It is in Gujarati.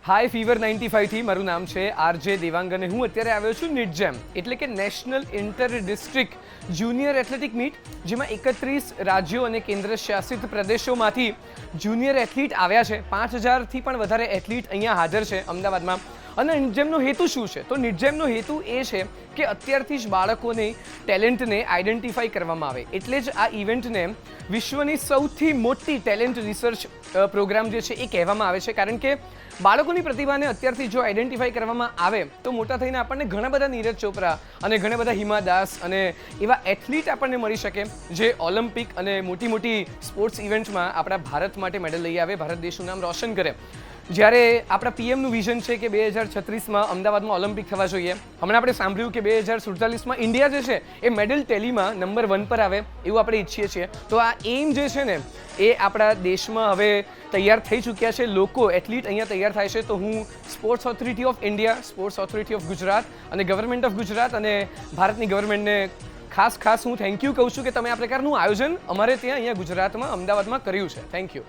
હાય ફીવર 95 થી મારું નામ છે આરજે દેવાંગ અને હું અત્યારે આવ્યો છું નિટજેમ એટલે કે national inter district junior athletic meet, જેમાં 31 રાજ્યો અને કેન્દ્ર શાસિત પ્રદેશોમાંથી જુનિયર એથ્લીટ આવ્યા છે. 5000થી પણ વધારે એથ્લીટ અહીંયા હાજર છે અમદાવાદમાં. અને નિટજેમનો હેતુ શું છે? તો નિટજેમનો હેતુ એ છે કે અત્યારથી જ બાળકોને ટેલેન્ટને આઈડેન્ટિફાઈ કરવામાં આવે. એટલે જ આ ઇવેન્ટને વિશ્વની સૌથી મોટી ટેલેન્ટ રિસર્ચ પ્રોગ્રામ જે છે એ કહેવામાં આવે છે, કારણ કે બાળકોની પ્રતિભાને અત્યારથી જો આઈડેન્ટિફાઈ કરવામાં આવે તો મોટા થઈને આપણને ઘણા બધા નીરજ ચોપરા અને ઘણા બધા હિમા દાસ અને એવા એથ્લીટ આપણને મળી શકે જે ઓલિમ્પિક અને મોટી મોટી સ્પોર્ટ્સ ઇવેન્ટ્સમાં આપણા ભારત માટે મેડલ લઈ આવે, ભારત દેશનું નામ રોશન કરે. જ્યારે આપણા પીએમનું વિઝન છે કે 2036માં અમદાવાદમાં ઓલિમ્પિક થવા જોઈએ. હમણાં આપણે સાંભળ્યું કે 2047માં ઇન્ડિયા જે છે એ મેડલ ટેલીમાં નંબર 1 પર આવે એવું આપણે ઈચ્છીએ છીએ. તો આ એમ જે છે ને એ આપણા દેશમાં હવે તૈયાર થઈ ચૂક્યા છે. લોકો એથ્લીટ અહીંયા તૈયાર થાય છે. તો હું sports authority of India, sports authority of Gujarat અને ગવર્મેન્ટ ઓફ ગુજરાત અને ભારતની ગવર્મેન્ટને ખાસ હું થેન્ક યુ કહું છું કે તમે આ પ્રકારનું આયોજન અમારે ત્યાં અહીંયા ગુજરાતમાં અમદાવાદમાં કર્યું છે. Thank you.